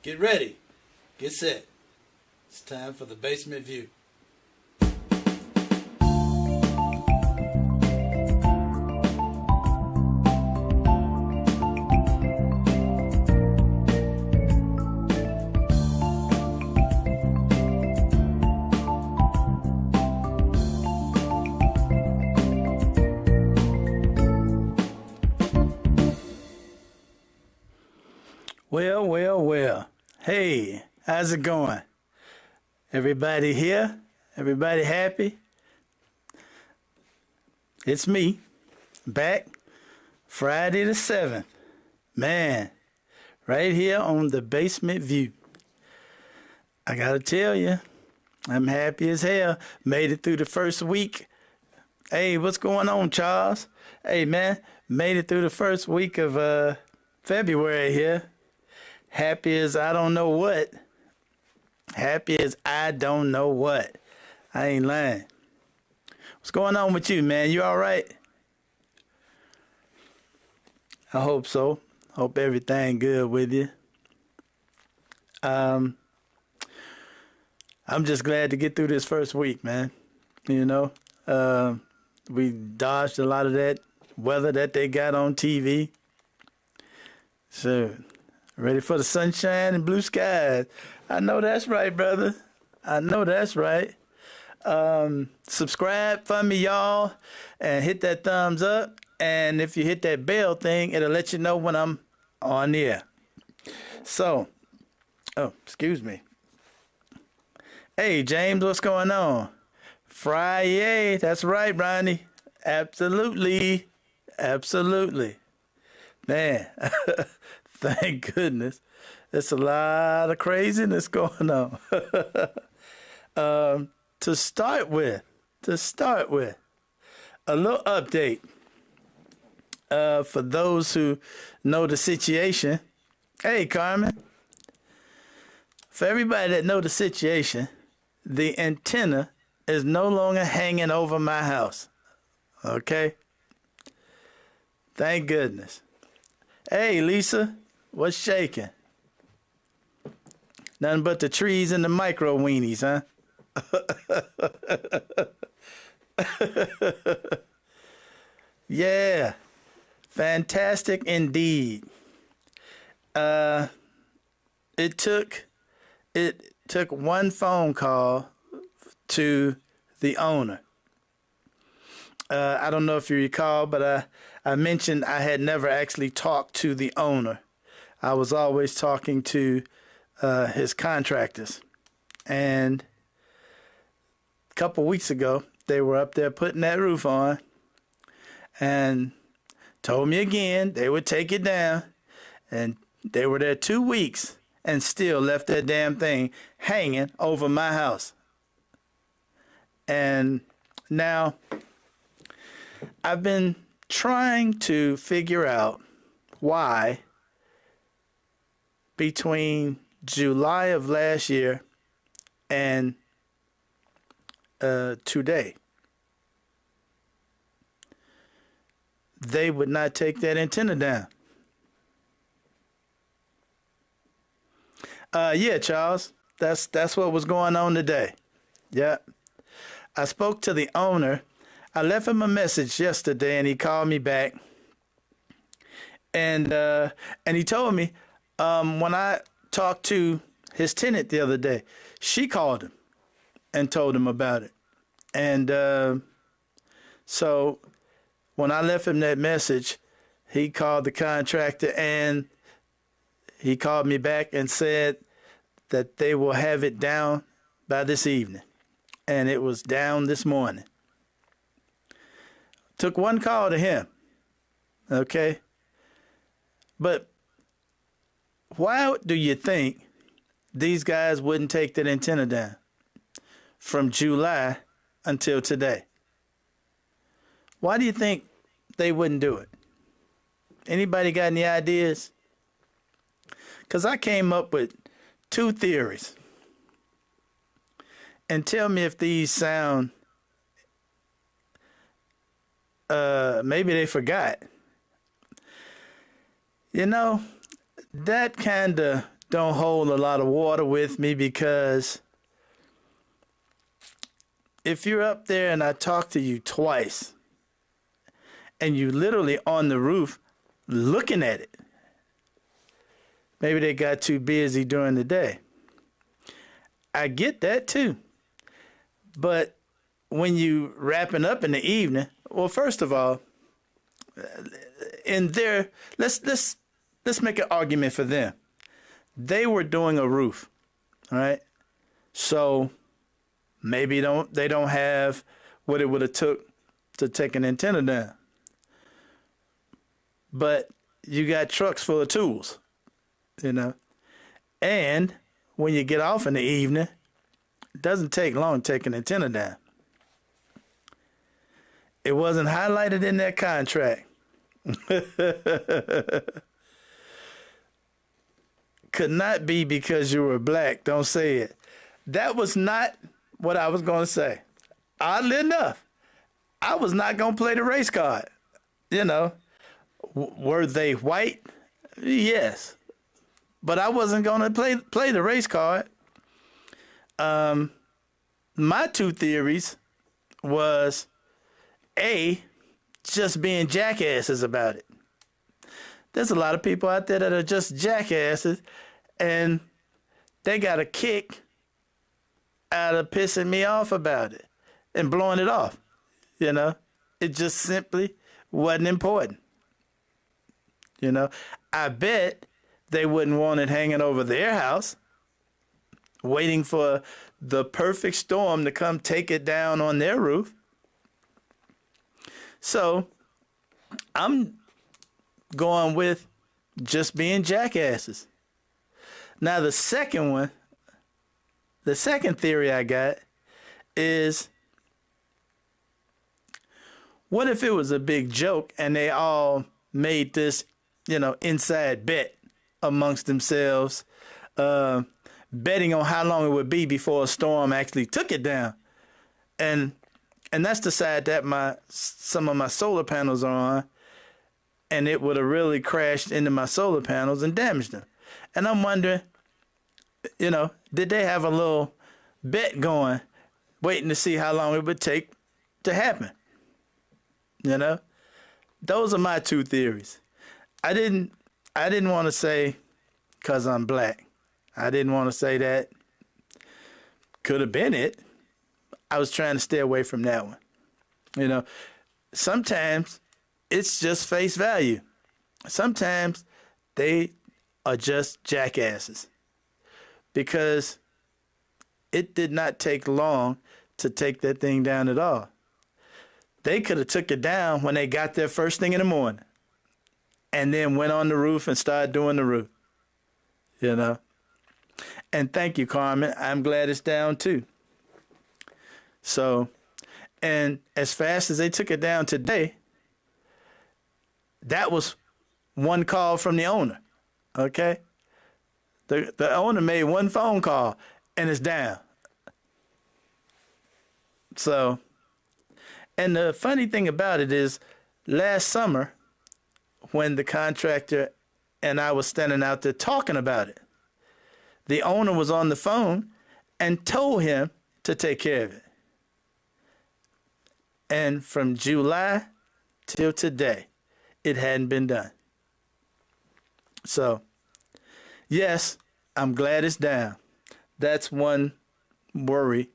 Get ready. Get set. It's time for the basement view. Well. Hey, how's it going? Everybody here? Everybody happy? It's me, back Friday the 7th. Man, right here on the Basement View. I gotta tell you, I'm happy as hell. Made it through the first week. Hey, what's going on, Charles? Hey, man, made it through the first week of February here. Happy as I don't know what. Happy as I don't know what. I ain't lying. What's going on with you, man? You all right? I hope so. Hope everything good with you. I'm just glad to get through this first week, man. You know, we dodged a lot of that weather that they got on TV. So, ready for the sunshine and blue skies. I know that's right, brother. I know that's right. Subscribe for me, y'all, and hit that thumbs up. And if you hit that bell thing, it'll let you know when I'm on the air. So, excuse me. Hey, James, what's going on? Friday. That's right, Ronnie. Absolutely. Man, thank goodness. There's a lot of craziness going on. To start with, a little update. For those who know the situation. Hey, Carmen. For everybody that know the situation, the antenna is no longer hanging over my house. Okay? Thank goodness. Hey, Lisa, what's shaking? Nothing but the trees and the micro weenies, huh? Yeah, fantastic indeed. It took one phone call to the owner. I don't know if you recall, but I mentioned I had never actually talked to the owner. I was always talking to his contractors. And a couple weeks ago, they were up there putting that roof on and told me again they would take it down. And they were there 2 weeks and still left that damn thing hanging over my house. And now I've been trying to figure out why between July of last year and today they would not take that antenna down. Yeah, Charles, that's what was going on today. Yeah, I spoke to the owner. I left him a message yesterday, and he called me back, and he told me when I talked to his tenant the other day, she called him and told him about it. And so when I left him that message, he called the contractor and he called me back and said that they will have it down by this evening. And it was down this morning. Took one call to him. Okay? But why do you think these guys wouldn't take that antenna down from July until today? Why do you think they wouldn't do it? Anybody got any ideas? Because I came up with 2 theories. And tell me if these sound, maybe they forgot. You know, that kind of don't hold a lot of water with me, because if you're up there and I talk to you twice and you literally on the roof looking at it, maybe they got too busy during the day. I get that too. But when you wrapping up in the evening, well, first of all, in there, let's make an argument for them. They were doing a roof, all right? So maybe they don't have what it would have took to take an antenna down. But you got trucks full of tools, you know. And when you get off in the evening, it doesn't take long to take an antenna down. It wasn't highlighted in that contract. Could not be because you were black. Don't say it. That was not what I was going to say. Oddly enough, I was not going to play the race card. You know, were they white? Yes. But I wasn't going to play the race card. My two theories was, A, just being jackasses about it. There's a lot of people out there that are just jackasses, and they got a kick out of pissing me off about it and blowing it off. You know, it just simply wasn't important. You know, I bet they wouldn't want it hanging over their house, waiting for the perfect storm to come take it down on their roof. So I'm going with just being jackasses. Now, the second theory I got is, what if it was a big joke and they all made this, you know, inside bet amongst themselves, betting on how long it would be before a storm actually took it down. And that's the side that some of my solar panels are on, and it would have really crashed into my solar panels and damaged them. And I'm wondering, you know, did they have a little bet going, waiting to see how long it would take to happen? You know, those are my two theories. I didn't want to say because I'm black. I didn't want to say that. Could have been it. I was trying to stay away from that one. You know, sometimes it's just face value. Sometimes they are just jackasses, because it did not take long to take that thing down at all. They could have took it down when they got there first thing in the morning and then went on the roof and started doing the roof, you know. And thank you, Carmen. I'm glad it's down too. So, and as fast as they took it down today, that was one call from the owner, okay? The owner made one phone call and it's down. So, and the funny thing about it is, last summer, when the contractor and I was standing out there talking about it, the owner was on the phone and told him to take care of it. And from July till today, it hadn't been done. So, yes, I'm glad it's down. That's one worry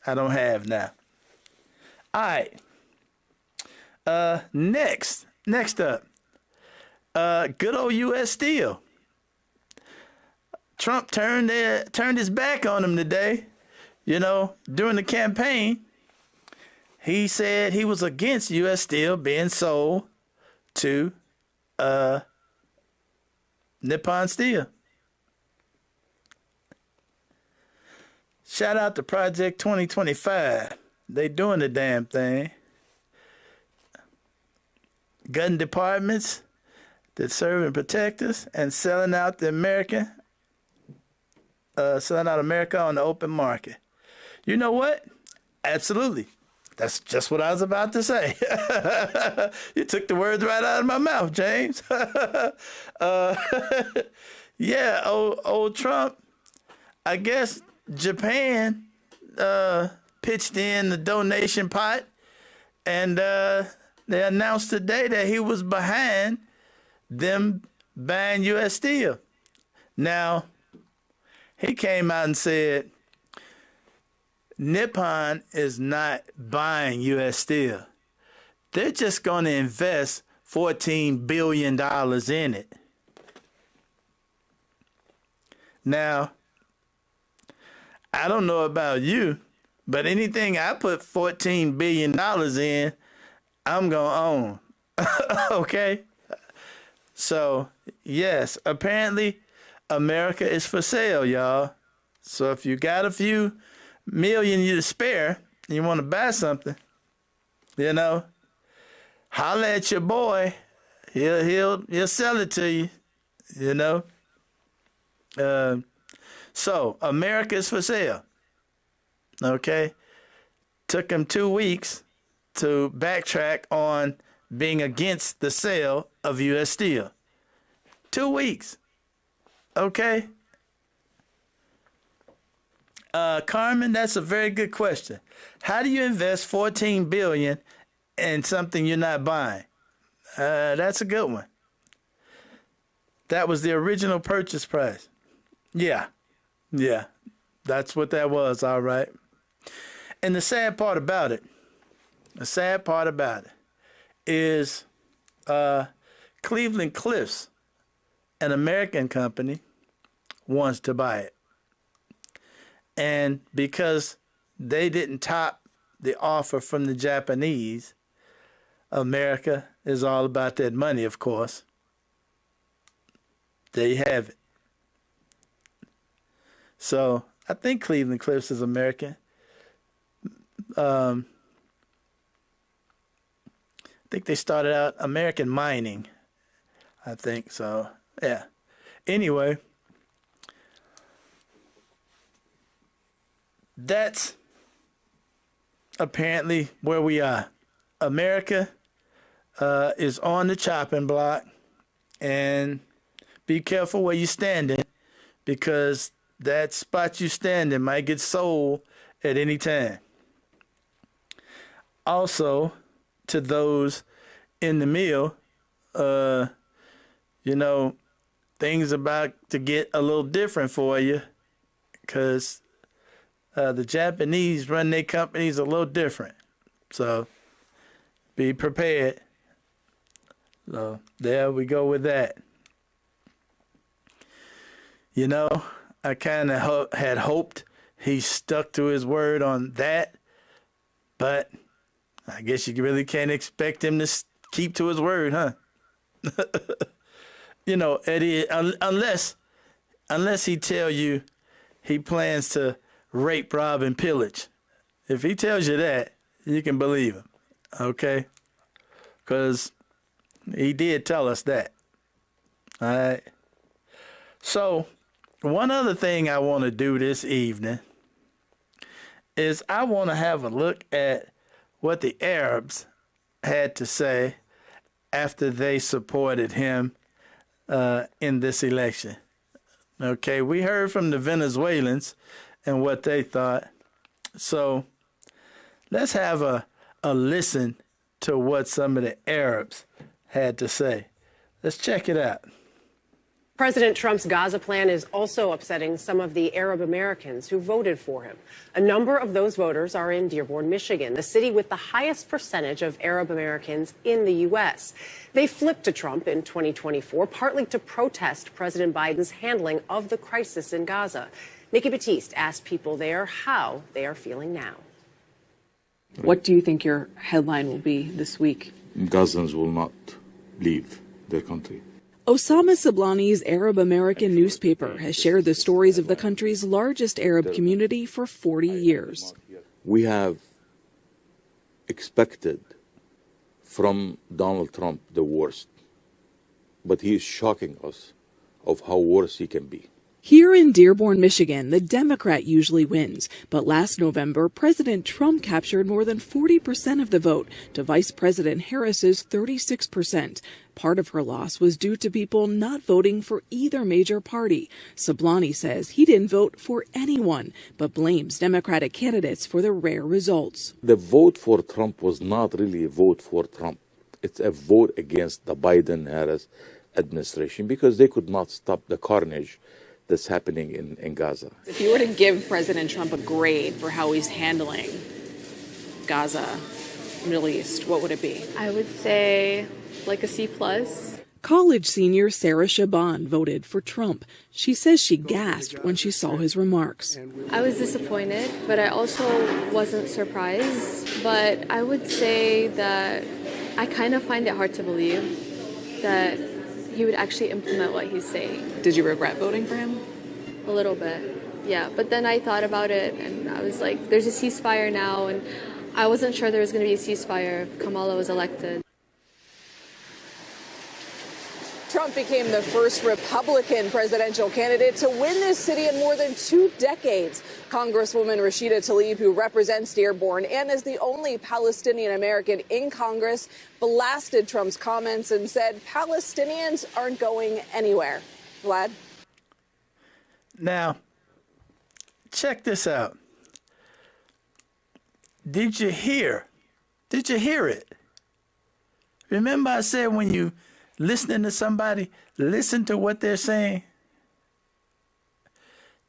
I don't have now. All right. Next up, good old U.S. Steel. Trump turned his back on him today. You know, during the campaign, he said he was against U.S. Steel being sold to Nippon Steel. Shout out to Project 2025. They doing the damn thing. Gutting departments that serve and protect us, and selling out America on the open market. You know what? Absolutely. That's just what I was about to say. You took the words right out of my mouth, James. Yeah, old Trump. I guess Japan pitched in the donation pot, and they announced today that he was behind them buying U.S. Steel. Now, he came out and said Nippon is not buying U.S. Steel. They're just going to invest $14 billion in it. Now, I don't know about you, but anything I put $14 billion in, I'm going to own. Okay? So, yes, apparently America is for sale, y'all. So if you got a few million you to spare, you want to buy something, you know, holler at your boy. He'll sell it to you, you know. So America is for sale. Okay. Took him 2 weeks to backtrack on being against the sale of U.S. Steel. 2 weeks. Okay. Carmen, that's a very good question. How do you invest $14 billion in something you're not buying? That's a good one. That was the original purchase price. Yeah, that's what that was, all right. And the sad part about it is Cleveland Cliffs, an American company, wants to buy it. And because they didn't top the offer from the Japanese, America is all about that money, of course. There you have it. So I think Cleveland Cliffs is American. I think they started out American Mining. I think so. Yeah. Anyway, that's apparently where we are. America is on the chopping block, and be careful where you're standing, because that spot you stand in might get sold at any time. Also, to those in the mill, you know, things about to get a little different for you, because the Japanese run their companies a little different. So be prepared. So there we go with that. You know, I kind of had hoped he stuck to his word on that, but I guess you really can't expect him to keep to his word, huh? You know, Eddie, unless he tell you he plans to rape, rob, and pillage. If he tells you that, you can believe him, okay? Because he did tell us that. All right. So one other thing I want to do this evening is I want to have a look at what the Arabs had to say after they supported him in this election. Okay, we heard from the Venezuelans and what they thought. So let's have a listen to what some of the Arabs had to say. Let's check it out. President Trump's Gaza plan is also upsetting some of the Arab Americans who voted for him. A number of those voters are in Dearborn, Michigan, the city with the highest percentage of Arab Americans in the U.S. They flipped to Trump in 2024, partly to protest President Biden's handling of the crisis in Gaza. Nikki Batiste asked people there how they are feeling now. What do you think your headline will be this week? Gazans will not leave their country. Osama Sablani's Arab American newspaper has shared the stories of the country's largest Arab community for 40 years. We have expected from Donald Trump the worst, but he is shocking us of how worse he can be. Here in Dearborn, Michigan, the Democrat usually wins. But last November, President Trump captured more than 40% of the vote to Vice President Harris's 36%. Part of her loss was due to people not voting for either major party. Sablani says he didn't vote for anyone, but blames Democratic candidates for the rare results. The vote for Trump was not really a vote for Trump. It's a vote against the Biden-Harris administration because they could not stop the carnage that's happening in Gaza. If you were to give President Trump a grade for how he's handling Gaza, Middle East, what would it be? I would say like a C+. College senior Sarah Shaban voted for Trump. She says she gasped when she saw his remarks. I was disappointed, but I also wasn't surprised. But I would say that I kind of find it hard to believe that he would actually implement what he's saying. Did you regret voting for him? A little bit, yeah. But then I thought about it, and I was like, there's a ceasefire now, and I wasn't sure there was going to be a ceasefire if Kamala was elected. Trump became the first Republican presidential candidate to win this city in more than 2 decades. Congresswoman Rashida Tlaib, who represents Dearborn and is the only Palestinian American in Congress, blasted Trump's comments and said Palestinians aren't going anywhere. Vlad? Now, check this out. Did you hear it? Remember I said when you listening to somebody, listen to what they're saying?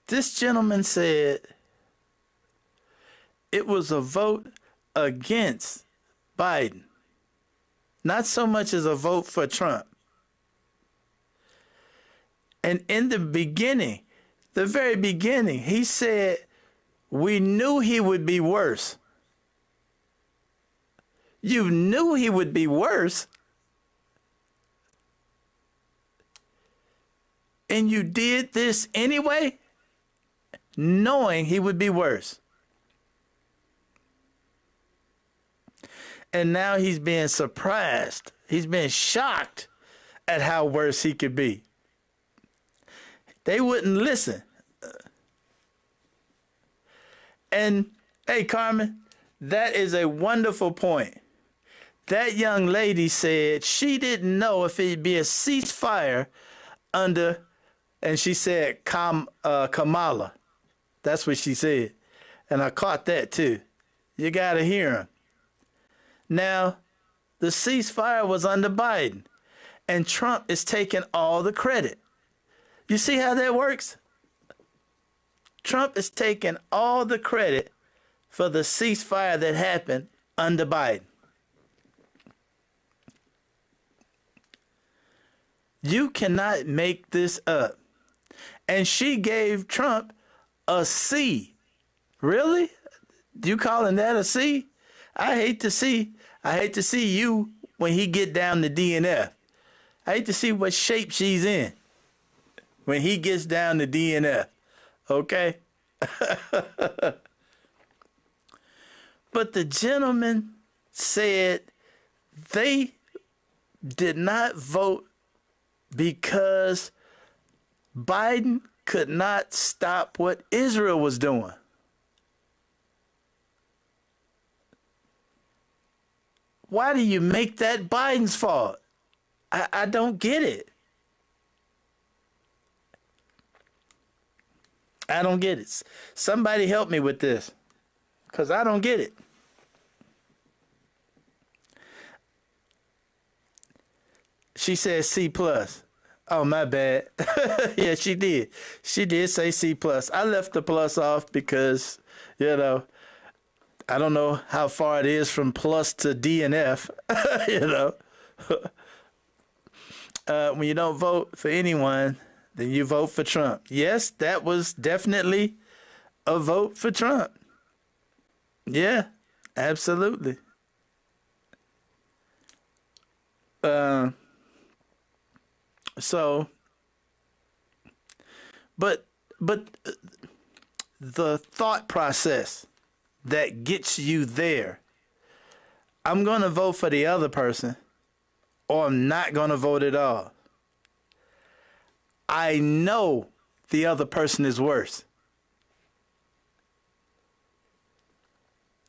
This gentleman said it was a vote against Biden, not so much as a vote for Trump. And in the beginning, the very beginning, he said, we knew he would be worse. You knew he would be worse. And you did this anyway, knowing he would be worse. And now he's being surprised. He's being shocked at how worse he could be. They wouldn't listen. And, hey, Carmen, that is a wonderful point. That young lady said she didn't know if it'd be a ceasefire under, and she said Kamala. That's what she said. And I caught that too. You got to hear him. Now, the ceasefire was under Biden, and Trump is taking all the credit. You see how that works? Trump is taking all the credit for the ceasefire that happened under Biden. You cannot make this up. And she gave Trump a C. Really? You calling that a C? I hate to see you when he get down to DNF. I hate to see what shape she's in when he gets down to DNF. Okay? But the gentleman said they did not vote because Biden could not stop what Israel was doing. Why do you make that Biden's fault? I don't get it. I don't get it. Somebody help me with this, because I don't get it. She said C+. Oh, my bad. Yeah, she did. She did say C+. I left the plus off because, you know, I don't know how far it is from plus to DNF, you know. When you don't vote for anyone, then you vote for Trump. Yes, that was definitely a vote for Trump. Yeah, absolutely. But the thought process that gets you there, I'm going to vote for the other person, or I'm not going to vote at all. I know the other person is worse.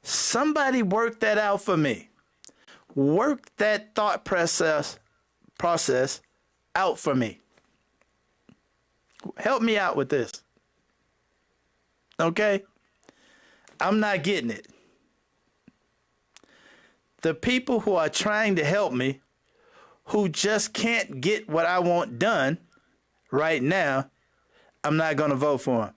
Somebody work that out for me. Work that thought process process out for me. Help me out with this. Okay? I'm not getting it. The people who are trying to help me, who just can't get what I want done right now, I'm not going to vote for them.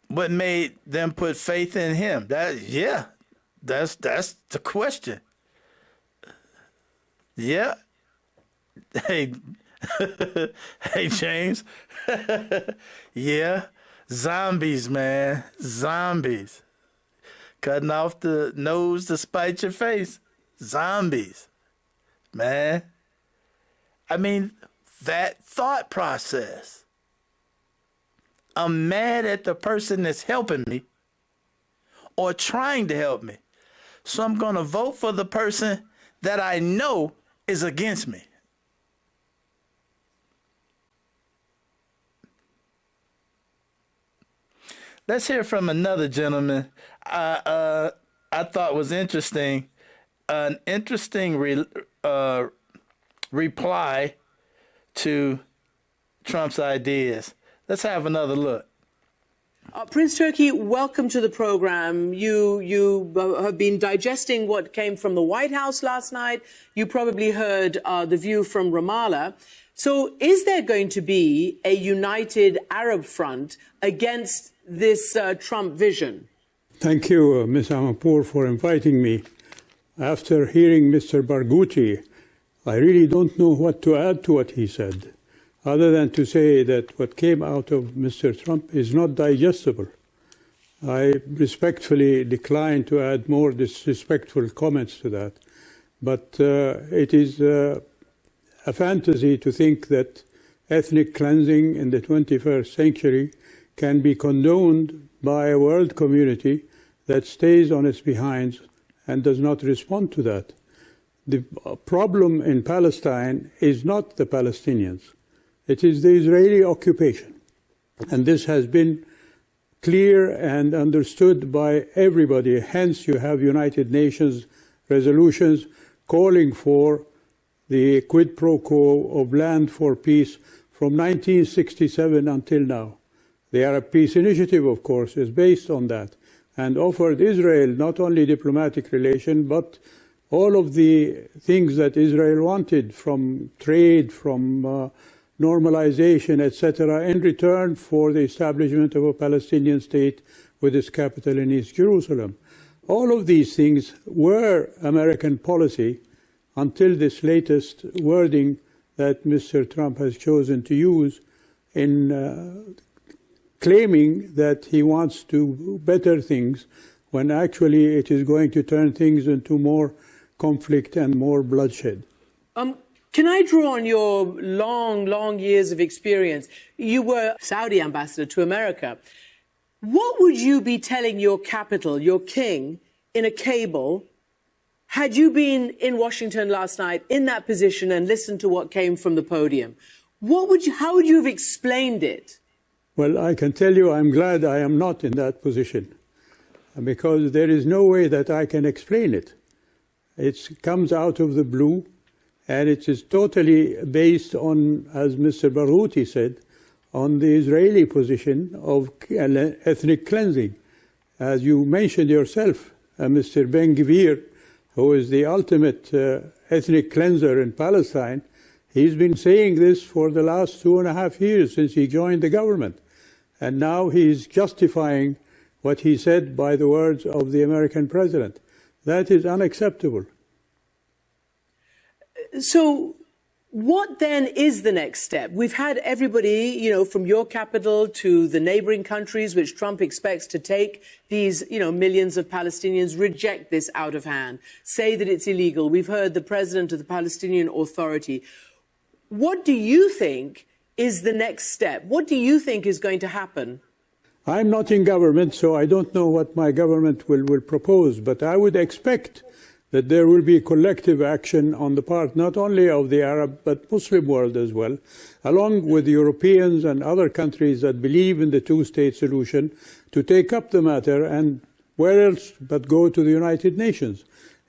What made them put faith in him? That's the question. Yeah. Hey, hey, James. Yeah. Zombies, man. Zombies. Cutting off the nose to spite your face. Zombies. Man. I mean, that thought process. I'm mad at the person that's helping me or trying to help me. So I'm going to vote for the person that I know is against me. Let's hear from another gentleman I thought was interesting. An interesting reply to Trump's ideas. Let's have another look. Prince Turki, welcome to the program. You have been digesting what came from the White House last night. You probably heard the view from Ramallah. So is there going to be a united Arab front against this Trump vision? Thank you, Ms. Amanpour, for inviting me. After hearing Mr. Barghouti, I really don't know what to add to what he said, other than to say that what came out of Mr. Trump is not digestible. I respectfully decline to add more disrespectful comments to that. But it is a fantasy to think that ethnic cleansing in the 21st century can be condoned by a world community that stays on its behinds and does not respond to that. The problem in Palestine is not the Palestinians. It is the Israeli occupation. And this has been clear and understood by everybody. Hence, you have United Nations resolutions calling for the quid pro quo of land for peace from 1967 until now. The Arab Peace Initiative, of course, is based on that and offered Israel not only diplomatic relation, but all of the things that Israel wanted, from trade, from normalization, etc., in return for the establishment of a Palestinian state with its capital in East Jerusalem. All of these things were American policy until this latest wording that Mr. Trump has chosen to use in claiming that he wants to better things, when actually it is going to turn things into more conflict and more bloodshed. Can I draw on your long years of experience? You were Saudi ambassador to America. What would you be telling your capital, your king, in a cable, had you been in Washington last night in that position and listened to what came from the podium? How would you have explained it? Well, I can tell you I'm glad I am not in that position, because there is no way that I can explain it. It comes out of the blue, and it is totally based on, as Mr. Barghouti said, on the Israeli position of ethnic cleansing. As you mentioned yourself, Mr. Ben-Gvir, who is the ultimate ethnic cleanser in Palestine, he's been saying this for the last 2.5 years since he joined the government. And now he's justifying what he said by the words of the American president. That is unacceptable. So what then is the next step? We've had everybody, from your capital to the neighboring countries, which Trump expects to take these, millions of Palestinians, reject this out of hand, say that it's illegal. We've heard the president of the Palestinian Authority. What do you think is the next step? What do you think is going to happen? I'm not in government, so I don't know what my government will propose, but I would expect that there will be collective action on the part not only of the Arab but Muslim world as well, along with Europeans and other countries that believe in the two-state solution, to take up the matter, and where else but go to the United Nations.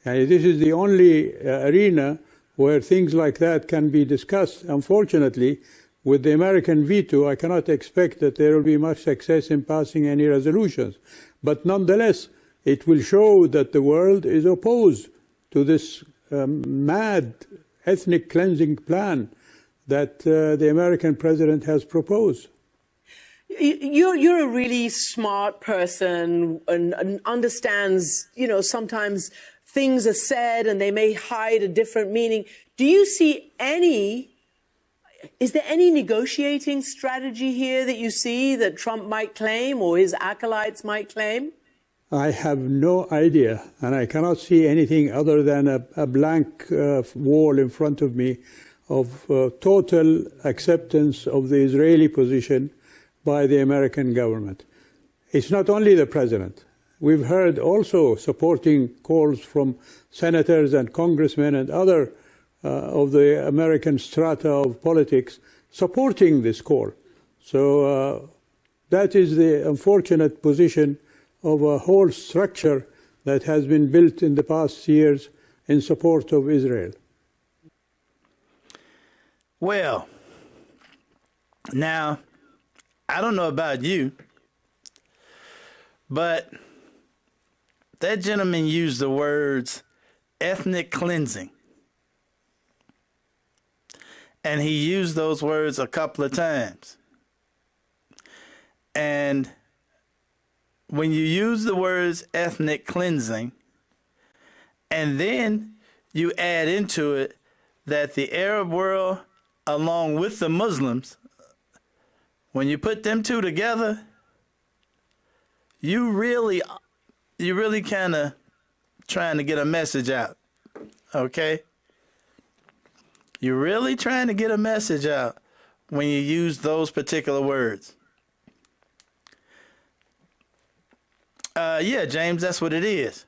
And this is the only arena where things like that can be discussed. Unfortunately, with the American veto, I cannot expect that there will be much success in passing any resolutions. But nonetheless, it will show that the world is opposed to this mad ethnic cleansing plan that the American president has proposed. You're a really smart person and understands, sometimes things are said and they may hide a different meaning. Do you see is there any negotiating strategy here that you see that Trump might claim or his acolytes might claim? I have no idea, and I cannot see anything other than a blank wall in front of me of total acceptance of the Israeli position by the American government. It's not only the president. We've heard also supporting calls from senators and congressmen and other of the American strata of politics supporting this call. So that is the unfortunate position of a whole structure that has been built in the past years in support of Israel. Well, now, I don't know about you, but that gentleman used the words ethnic cleansing. And he used those words a couple of times. And when you use the words ethnic cleansing, and then you add into it that the Arab world, along with the Muslims, when you put them two together, you really kind of trying to get a message out, okay? You're really trying to get a message out when you use those particular words. Yeah, James, that's what it is.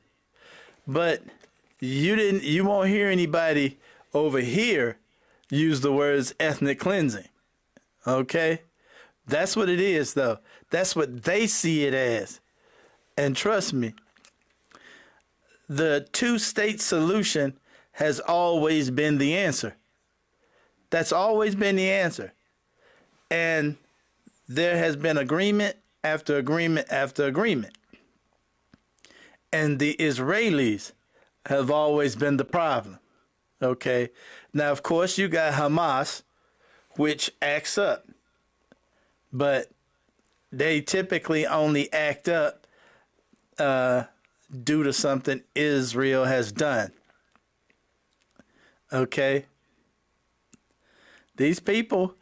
But you won't hear anybody over here use the words ethnic cleansing. Okay? That's what it is, though. That's what they see it as. And trust me, the two-state solution has always been the answer. That's always been the answer. And there has been agreement after agreement after agreement. And the Israelis have always been the problem. Okay? Now, of course, you got Hamas, which acts up. But they typically only act up due to something Israel has done. Okay? These people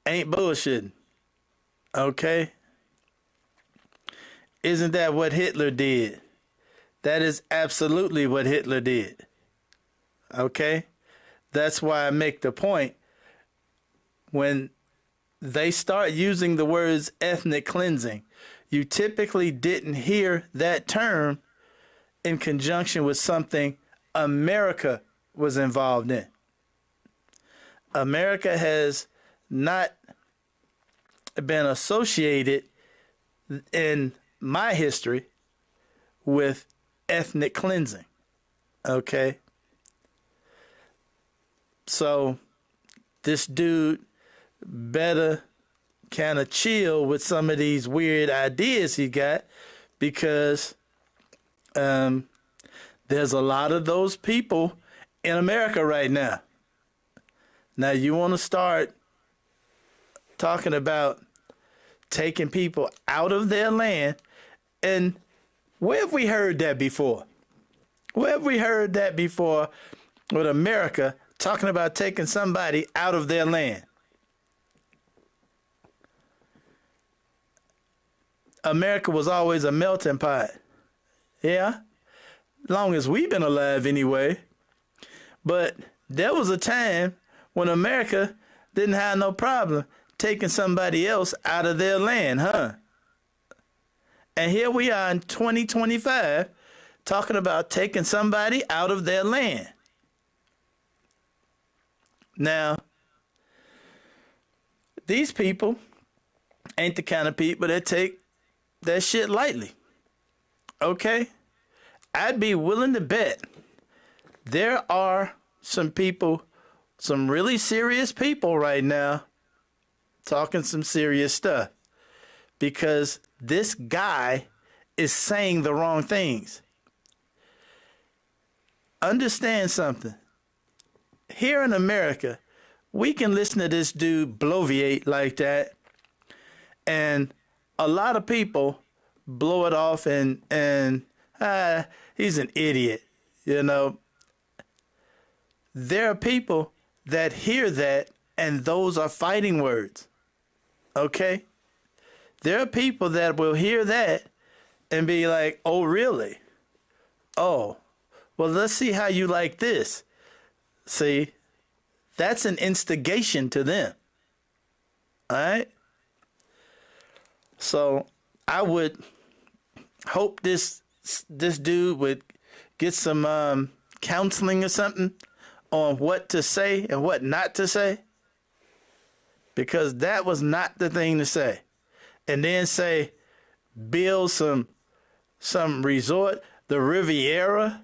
ain't bullshitting. Okay? Isn't that what Hitler did? That is absolutely what Hitler did. Okay? That's why I make the point, when they start using the words ethnic cleansing, you typically didn't hear that term in conjunction with something America was involved in. America has not been associated in my history with ethnic cleansing. Okay? So this dude better kind of chill with some of these weird ideas he got, because there's a lot of those people in America right now. Now, you want to start talking about taking people out of their land, and where have we heard that before? Where have we heard that before with America talking about taking somebody out of their land? America was always a melting pot. Yeah? Long as we've been alive anyway. But there was a time when America didn't have no problem taking somebody else out of their land, huh? And here we are in 2025 talking about taking somebody out of their land. Now, these people ain't the kind of people that take that shit lightly. Okay? I'd be willing to bet there are some people, some really serious people right now talking some serious stuff because this guy is saying the wrong things. Understand something. Here in America, we can listen to this dude bloviate like that, and a lot of people blow it off and he's an idiot, you know. There are people that hear that, and those are fighting words, okay? There are people that will hear that and be like, oh, really? Oh, well, let's see how you like this. See, that's an instigation to them, all right? So I would hope this dude would get some counseling or something on what to say and what not to say, because that was not the thing to say. And then say build some resort, the Riviera,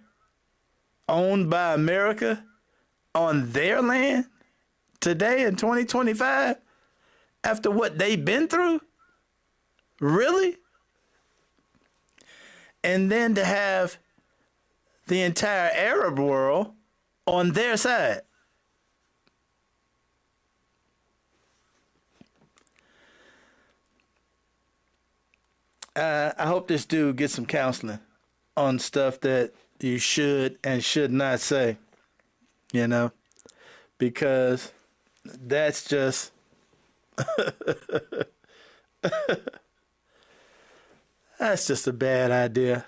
owned by America, on their land today in 2025 after what they've been through? Really? And then to have the entire Arab world on their side. I hope this dude gets some counseling on stuff that you should and should not say, you know, because that's just that's just a bad idea.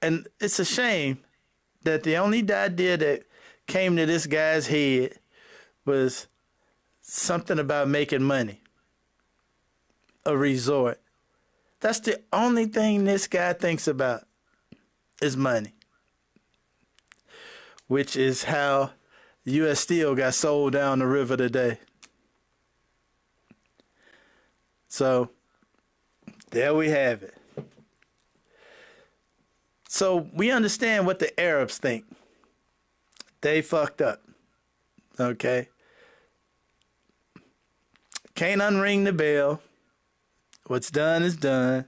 And it's a shame that the only idea that came to this guy's head was something about making money. A resort. That's the only thing this guy thinks about is money. Which is how U.S. Steel got sold down the river today. So, there we have it. So, we understand what the Arabs think. They fucked up. Okay? Can't unring the bell. What's done is done.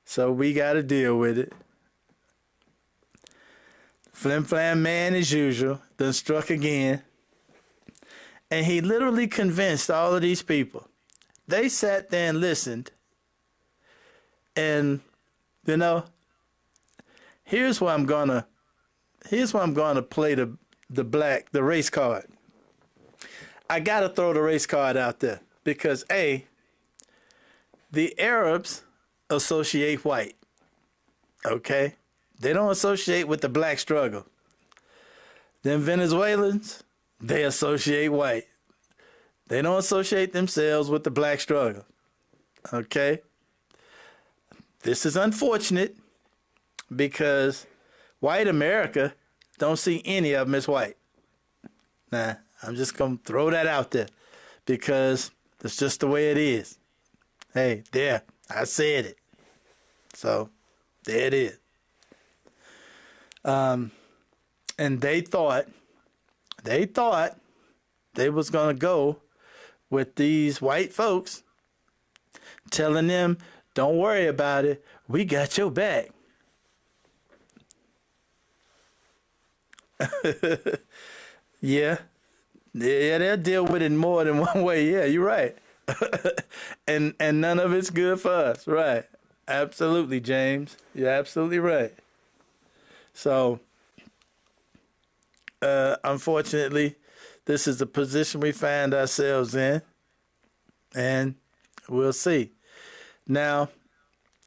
So, we got to deal with it. Flim Flam man, as usual, done struck again. And he literally convinced all of these people. They sat there and listened. And, you know, here's where I'm gonna play the race card. I gotta throw the race card out there because A, the Arabs associate white. Okay? They don't associate with the black struggle. Them Venezuelans, they associate white. They don't associate themselves with the black struggle. Okay? This is unfortunate because white America don't see any of them as white. Nah, I'm just going to throw that out there because that's just the way it is. Hey, there, I said it. So, there it is. And they thought they was going to go with these white folks telling them, don't worry about it, we got your back. Yeah, they'll deal with it more than one way. Yeah, you're right. and none of it's good for us. Right. Absolutely, James. You're absolutely right. So, unfortunately, this is the position we find ourselves in, and we'll see. Now,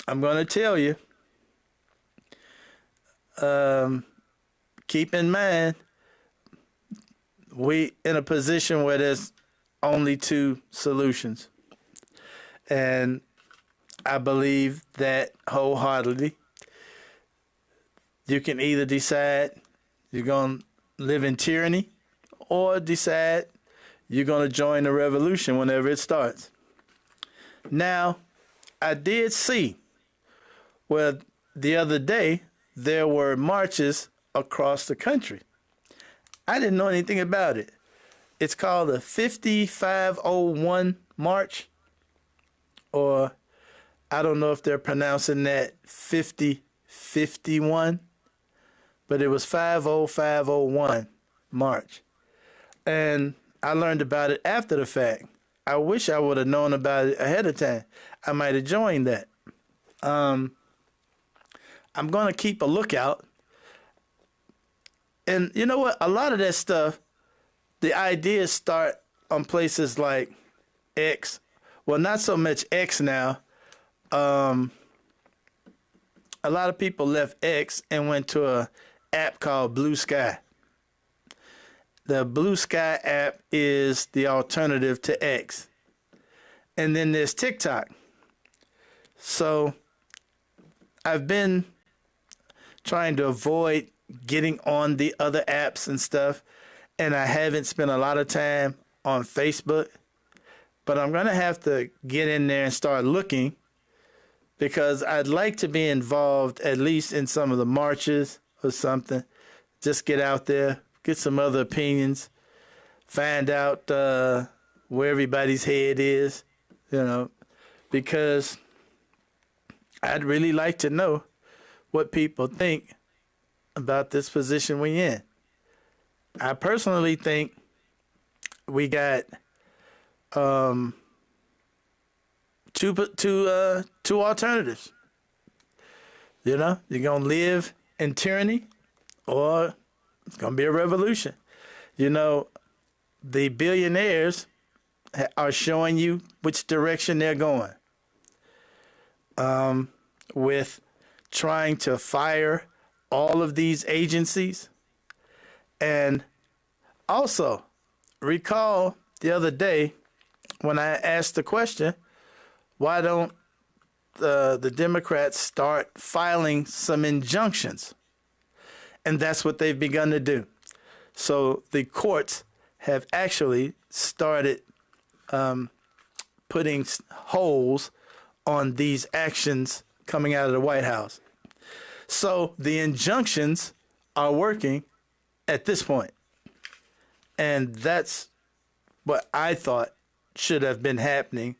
I'm going to tell you, keep in mind, we in a position where there's only two solutions. And I believe that wholeheartedly. You can either decide you're going to live in tyranny or decide you're going to join the revolution whenever it starts. Now, I did see where the other day there were marches across the country. I didn't know anything about it. It's called the 5501 March, or I don't know if they're pronouncing that 5051, but it was 50501 March. And I learned about it after the fact. I wish I would have known about it ahead of time. I might have joined that. I'm going to keep a lookout. And you know what? A lot of that stuff, the ideas start on places like X. Well, not so much X now. A lot of people left X and went to a app called Blue Sky. The Blue Sky app is the alternative to X. And then there's TikTok. So I've been trying to avoid getting on the other apps and stuff, and I haven't spent a lot of time on Facebook, but I'm going to have to get in there and start looking, because I'd like to be involved at least in some of the marches or something. Just get out there, get some other opinions, find out where everybody's head is, because I'd really like to know what people think about this position we're in. I personally think we got two alternatives. You're gonna live in tyranny, or it's gonna be a revolution. The billionaires are showing you which direction they're going, with trying to fire all of these agencies. And also, recall the other day when I asked the question, why don't the Democrats start filing some injunctions? And that's what they've begun to do. So the courts have actually started putting holes on these actions coming out of the White House. So the injunctions are working at this point. And that's what I thought should have been happening.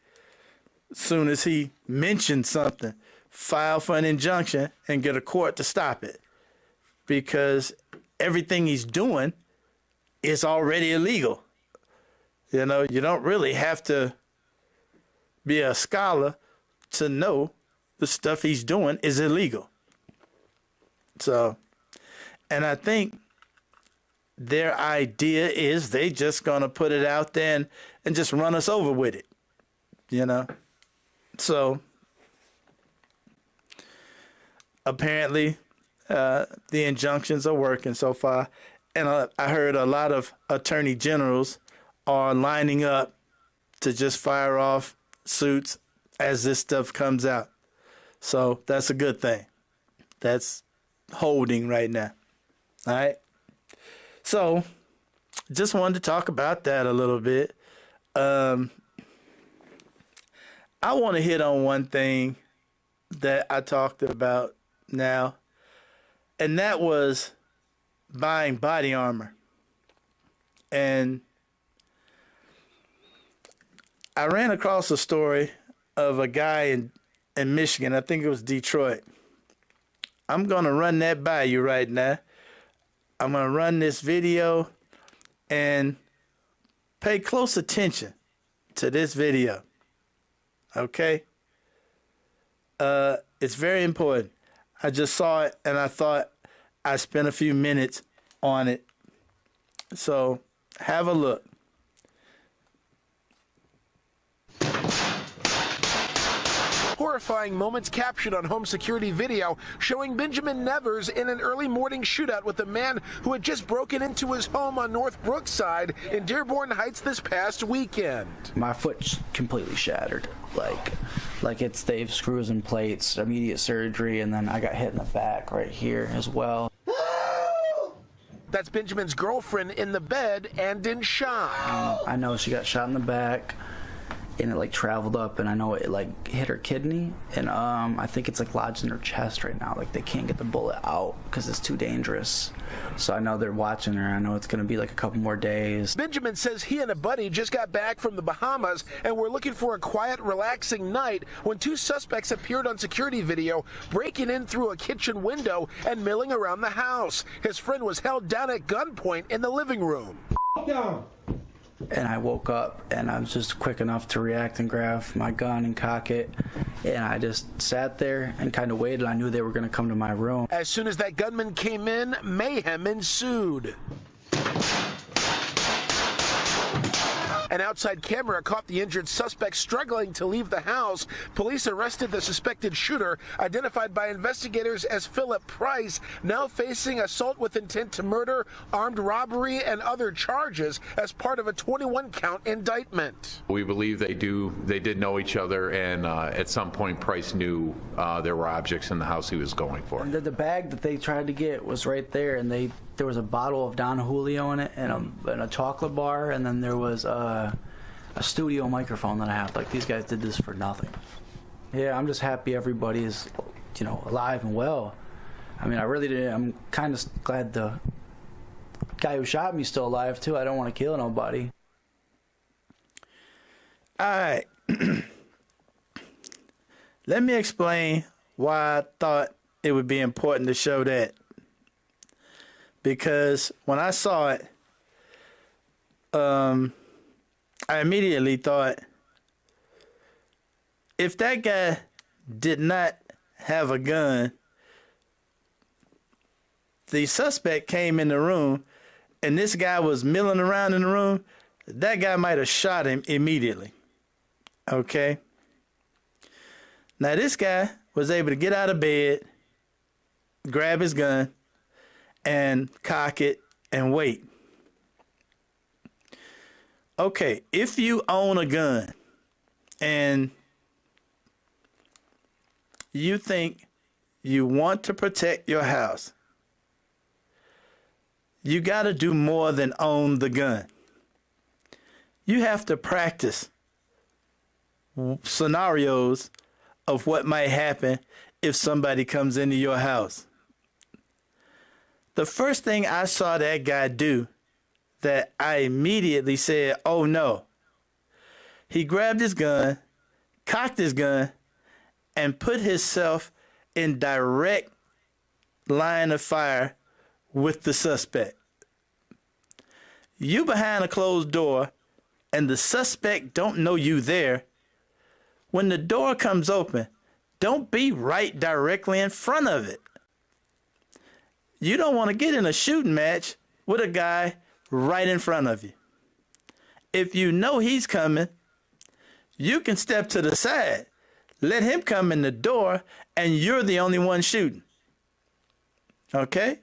As soon as he mentioned something, file for an injunction and get a court to stop it. Because everything he's doing is already illegal. You don't really have to be a scholar to know the stuff he's doing is illegal. So, and I think their idea is they just gonna put it out there and just run us over with it, So apparently the injunctions are working so far, and I heard a lot of attorney generals are lining up to just fire off suits as this stuff comes out. So that's a good thing. That's holding right now. All right. So just wanted to talk about that a little bit. I want to hit on one thing that I talked about now, and that was buying body armor. And I ran across a story of a guy in Michigan. I think it was Detroit. I'm going to run that by you right now. I'm going to run this video, and pay close attention to this video. Okay? It's very important. I just saw it, and I thought I'd spend a few minutes on it. So have a look. Horrifying moments captured on home security video showing Benjamin Nevers in an early morning shootout with a man who had just broken into his home on North Brookside in Dearborn Heights this past weekend. My foot's completely shattered. Like it's they have screws and plates, immediate surgery, and then I got hit in the back right here as well. That's Benjamin's girlfriend in the bed and in shock. I know she got shot in the back, and it like traveled up, and I know it like hit her kidney, and I think it's like lodged in her chest right now. Like they can't get the bullet out because it's too dangerous. So I know they're watching her. I know it's gonna be like a couple more days. Benjamin says he and a buddy just got back from the Bahamas and were looking for a quiet, relaxing night when two suspects appeared on security video, breaking in through a kitchen window and milling around the house. His friend was held down at gunpoint in the living room. And I woke up, and I was just quick enough to react and grab my gun and cock it. And I just sat there and kind of waited. I knew they were going to come to my room. As soon as that gunman came in, mayhem ensued. An outside camera caught the injured suspect struggling to leave the house. Police arrested the suspected shooter, identified by investigators as Philip Price, now facing assault with intent to murder, armed robbery, and other charges as part of a 21-count indictment. We believe they did know each other, and at some point Price knew there were objects in the house he was going for. And the bag that they tried to get was right there, and there was a bottle of Don Julio in it, and a chocolate bar, and then there was a studio microphone that I have. Like, these guys did this for nothing. Yeah, I'm just happy everybody is, alive and well. I mean, I really didn't. I'm kind of glad the guy who shot me is still alive too. I don't want to kill nobody. All right. Let me explain why I thought it would be important to show that. Because when I saw it, I immediately thought, if that guy did not have a gun, the suspect came in the room and this guy was milling around in the room, that guy might have shot him immediately. Okay? Now this guy was able to get out of bed, grab his gun, and cock it and wait. Okay, if you own a gun and you think you want to protect your house, you got to do more than own the gun. You have to practice scenarios of what might happen if somebody comes into your house. The first thing I saw that guy do that I immediately said, oh no. He grabbed his gun, cocked his gun, and put himself in direct line of fire with the suspect. You behind a closed door and the suspect don't know you there. When the door comes open, don't be right directly in front of it. You don't want to get in a shooting match with a guy right in front of you. If you know he's coming, you can step to the side, let him come in the door, and you're the only one shooting. Okay?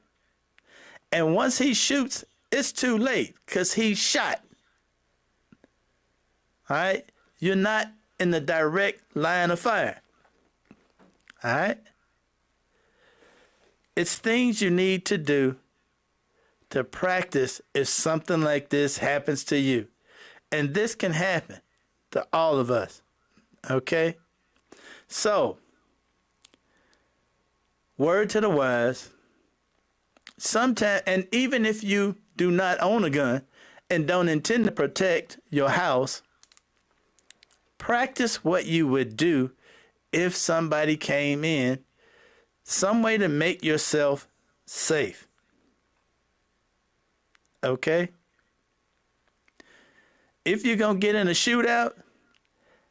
And once he shoots, it's too late because he's shot. All right? You're not in the direct line of fire. All right? It's things you need to do to practice if something like this happens to you. And this can happen to all of us. Okay? So, word to the wise, sometimes, and even if you do not own a gun and don't intend to protect your house, practice what you would do if somebody came in, some way to make yourself safe. Okay? If you're going to get in a shootout,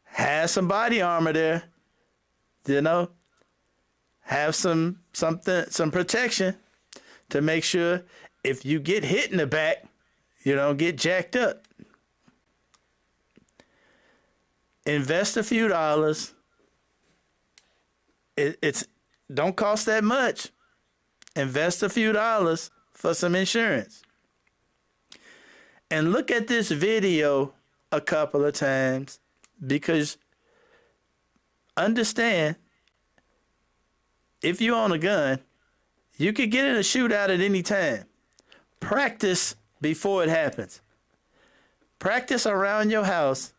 have some body armor there. Have some protection to make sure if you get hit in the back, you don't get jacked up. Invest a few dollars. It's don't cost that much. Invest a few dollars for some insurance. And look at this video a couple of times, because understand, if you own a gun, you could get in a shootout at any time. Practice before it happens. Practice around your house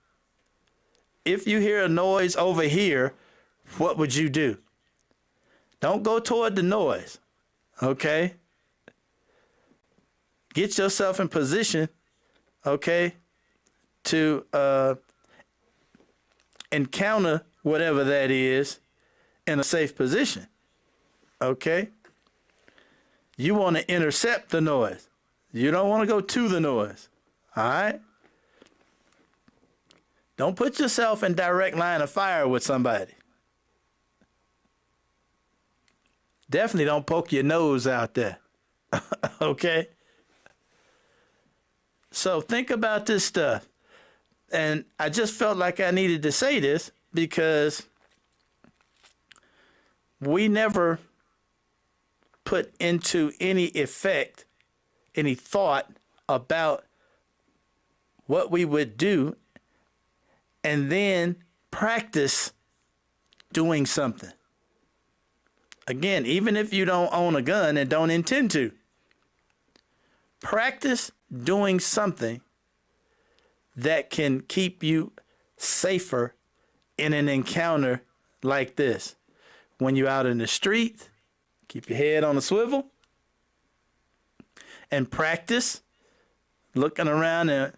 if you hear a noise over here, what would you do? Don't go toward the noise, okay? Get yourself in position, okay, to encounter whatever that is in a safe position, okay? You want to intercept the noise. You don't want to go to the noise, all right? Don't put yourself in direct line of fire with somebody. Definitely don't poke your nose out there, okay? So think about this stuff. And I just felt like I needed to say this because we never put into any effect, any thought about what we would do and then practice doing something. Again, even if you don't own a gun and don't intend to, practice doing something that can keep you safer in an encounter like this. When you're out in the street, keep your head on a swivel and practice looking around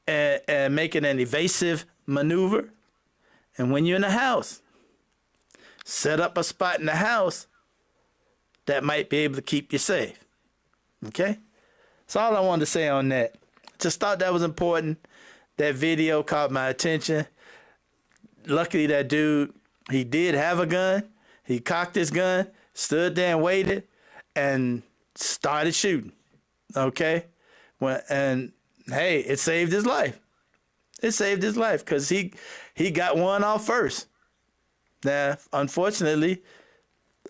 and making an evasive maneuver. And when you're in the house, set up a spot in the house that might be able to keep you safe. Okay? That's all I wanted to say on that. Just thought that was important. That video caught my attention. Luckily, that dude, he did have a gun. He cocked his gun, stood there and waited, and started shooting. Okay? And hey, it saved his life. It saved his life because he got one off first. Now, unfortunately,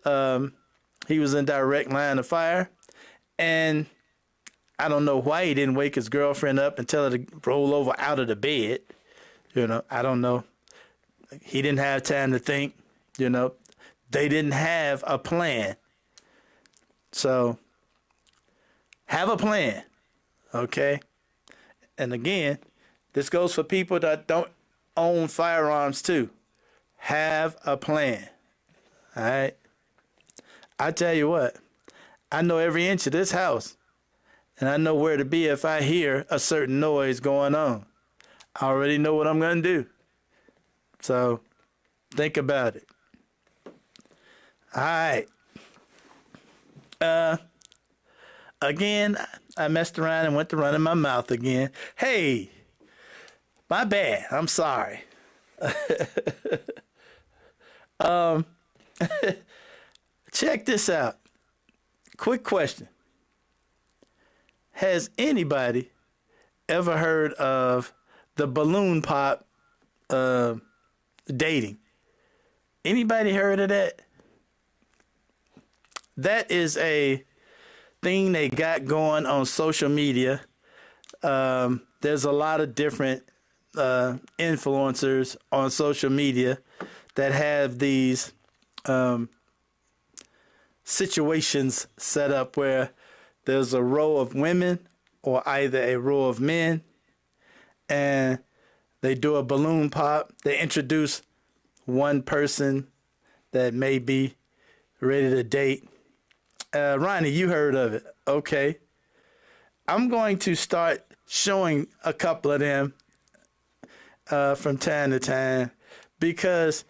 he was in direct line of fire, and I don't know why he didn't wake his girlfriend up and tell her to roll over out of the bed. You know, I don't know. He didn't have time to think. You know, they didn't have a plan. So, have a plan, okay? And again, this goes for people that don't own firearms too. Have a plan, all right? I tell you what, I know every inch of this house, and I know where to be if I hear a certain noise going on. I already know what I'm going to do. So, think about it. All right. Again, I messed around and went to running my mouth again. Hey, my bad. I'm sorry. Check this out. Quick question. Has anybody ever heard of the balloon pop dating? Anybody heard of that? That is a thing they got going on social media. There's a lot of different influencers on social media that have these situations set up where there's a row of women or either a row of men, and they do a balloon pop. They introduce one person that may be ready to date. Ronnie, you heard of it. Okay. I'm going to start showing a couple of them from time to time because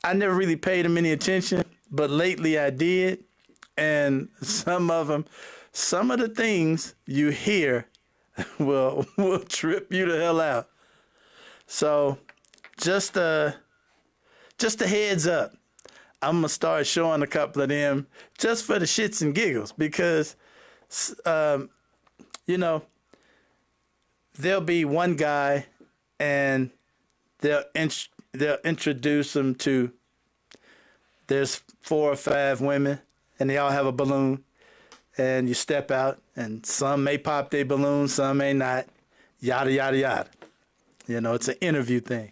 I never really paid them any attention, but lately I did. And some of the things you hear will trip you the hell out. So just a heads up. I'm going to start showing a couple of them just for the shits and giggles because, you know, there'll be one guy and they'll introduce him to, there's 4 or 5 women and they all have a balloon and you step out and some may pop their balloon, some may not, yada, yada, yada. You know, it's an interview thing.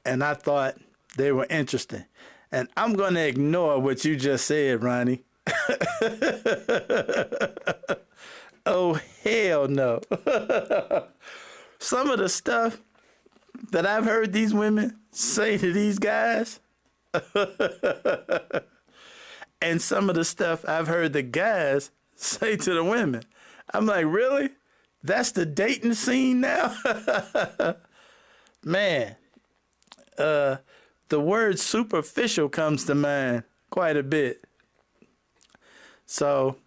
And I thought they were interesting. And I'm going to ignore what you just said, Ronnie. Oh, hell no. Some of the stuff that I've heard these women say to these guys, and some of the stuff I've heard the guys say to the women, I'm like, really? That's the dating scene now? Man, the word superficial comes to mind quite a bit. So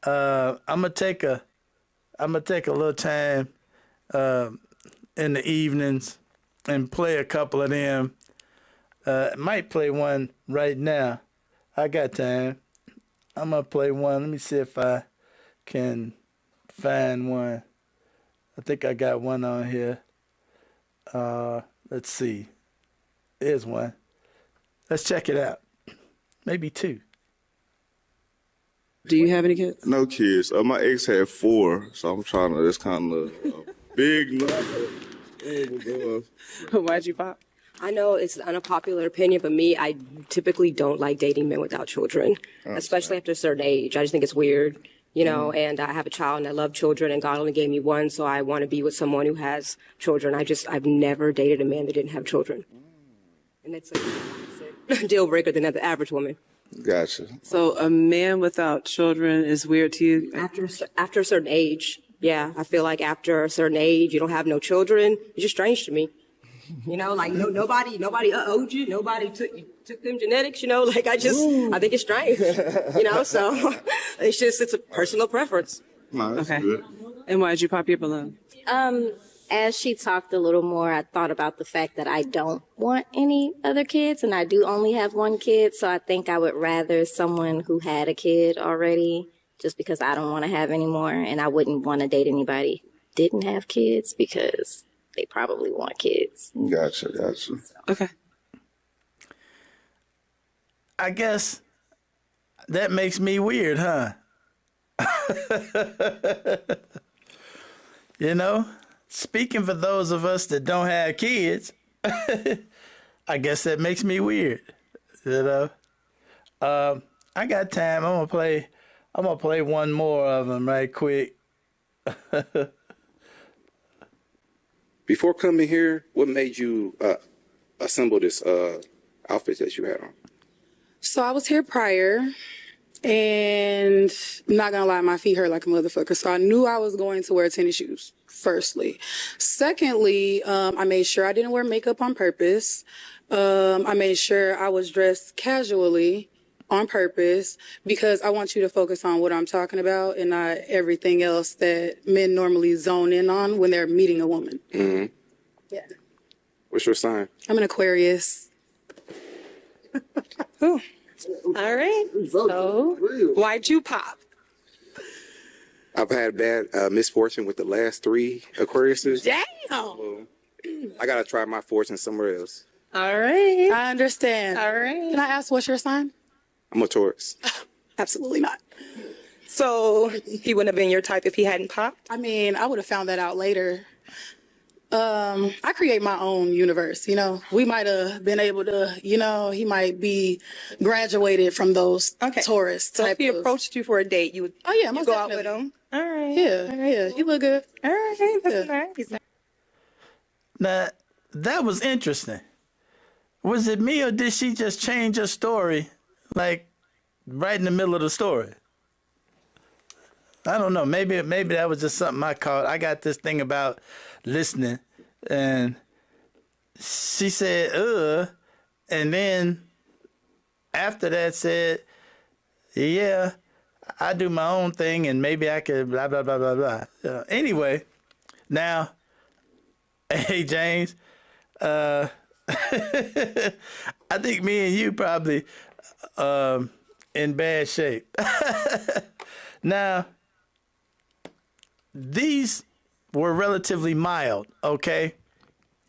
I'm gonna take a little time in the evenings and play a couple of them. Might play one right now. I got time. I'm gonna play one. Let me see if I can find one. I think I got one on here. Let's see. There's one. Let's check it out. Maybe two. Do you have any kids? No kids. My ex had 4, so I'm trying to. It's kind of a big number. Why'd you pop? I know it's an unpopular opinion, but me, I typically don't like dating men without children, especially after a certain age. I just think it's weird, you know, and I have a child and I love children and God only gave me one, so I want to be with someone who has children. I've never dated a man that didn't have children. And it's a deal breaker than the average woman. Gotcha. So a man without children is weird to you? After a certain age, yeah. I feel like after a certain age, you don't have no children. It's just strange to me. You know, like nobody owed you. Nobody took them genetics. You know, like I think it's strange. You know, so it's a personal preference. Okay. And why'd you pop your balloon? As she talked a little more, I thought about the fact that I don't want any other kids, and I do only have one kid. So I think I would rather someone who had a kid already, just because I don't want to have any more, and I wouldn't want to date anybody who didn't have kids because they probably want kids. Gotcha. Okay. I guess that makes me weird, huh? You know, speaking for those of us that don't have kids, I guess that makes me weird. You know, I got time. I'm gonna play one more of them right quick. Before coming here, what made you assemble this outfit that you had on? So I was here prior, and I'm not gonna lie, my feet hurt like a motherfucker. So I knew I was going to wear tennis shoes, firstly. Secondly, I made sure I didn't wear makeup on purpose. I made sure I was dressed casually on purpose because I want you to focus on what I'm talking about and not everything else that men normally zone in on when they're meeting a woman. Mm-hmm. Yeah. What's your sign? I'm an Aquarius. Ooh. All right. So, why'd you pop? I've had bad misfortune with the last 3 Aquariuses. Damn. So I gotta try my fortune somewhere else. All right. I understand. All right. Can I ask what's your sign? I'm a Taurus. Absolutely not. So he wouldn't have been your type if he hadn't popped? I mean, I would have found that out later. I create my own universe, you know. We might have been able to, you know, he might be graduated from those Taurus type. So if he approached you for a date, you would most go out definitely. with him? All right. Yeah, you look good. All right, that's nice. Now, that was interesting. Was it me or did she just change her story, like, right in the middle of the story? I don't know. Maybe that was just something I caught. I got this thing about listening, and she said, and then after that said, yeah, I do my own thing, and maybe I could blah, blah, blah, blah, blah. Anyway, now, hey, James, I think me and you probably in bad shape. Now, these were relatively mild, okay?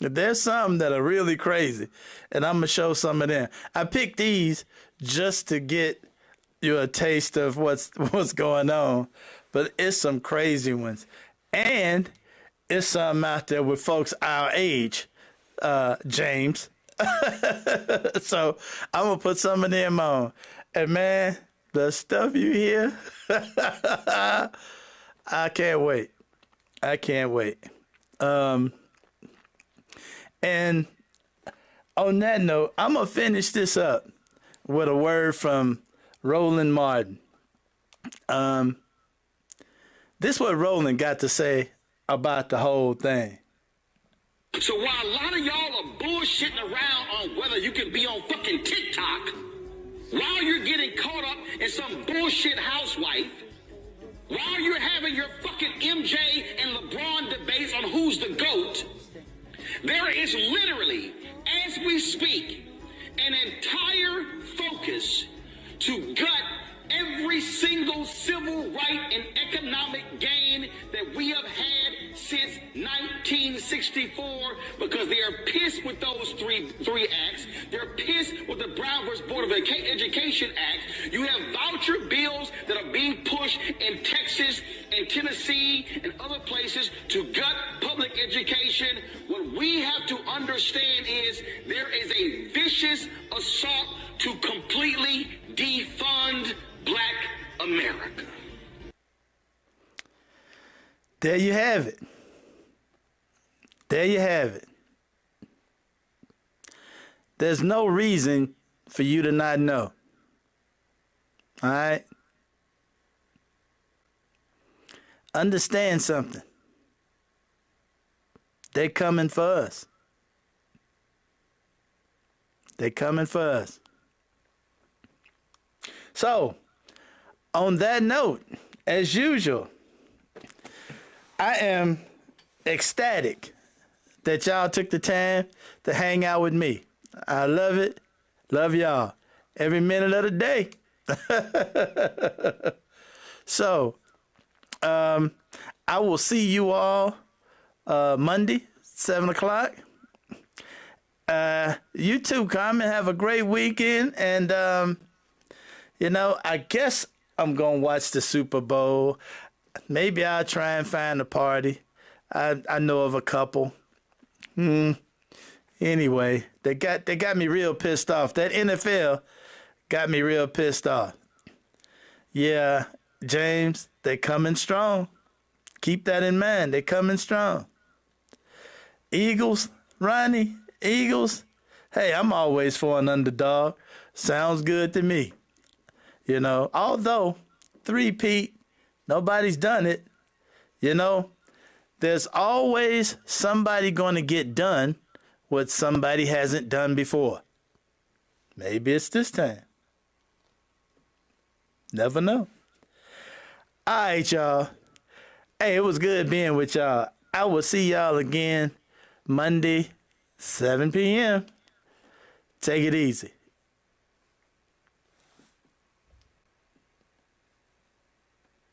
There's some that are really crazy, and I'm going to show some of them. I picked these just to get you a taste of what's going on, but it's some crazy ones. And it's some out there with folks our age, James. So I'm going to put some of them on. And, man, the stuff you hear, I can't wait. I can't wait. And on that note, I'm going to finish this up with a word from Roland Martin. This is what Roland got to say about the whole thing. So while a lot of y'all are bullshitting around on whether you can be on fucking TikTok, while you're getting caught up in some bullshit housewife, while you're having your fucking MJ and LeBron debates on who's the GOAT, there is literally, as we speak, an entire focus to gut every single civil right and economic gain that we have had since 1964, because they are pissed with those three acts. They're pissed with the Brown versus Board of Education Act. You have voucher bills that are being pushed in Texas and Tennessee and other places to gut public education. What we have to understand is there is a vicious assault to completely defund Black America. There you have it. There you have it. There's no reason for you to not know. All right? Understand something. They're coming for us. They're coming for us. So, on that note, as usual, I am ecstatic that y'all took the time to hang out with me. I love it. Love y'all. Every minute of the day. So, I will see you all Monday, 7 o'clock. You too, Carmen. Have a great weekend. And, you know, I guess I'm going to watch the Super Bowl. Maybe I'll try and find a party. I know of a couple. Anyway, they got me real pissed off. That NFL got me real pissed off. Yeah, James, they coming strong. Keep that in mind. They coming strong. Eagles, Ronnie, Eagles. Hey, I'm always for an underdog. Sounds good to me. You know, although three-peat, nobody's done it. You know, there's always somebody going to get done what somebody hasn't done before. Maybe it's this time. Never know. All right, y'all. Hey, it was good being with y'all. I will see y'all again Monday, 7 p.m. Take it easy.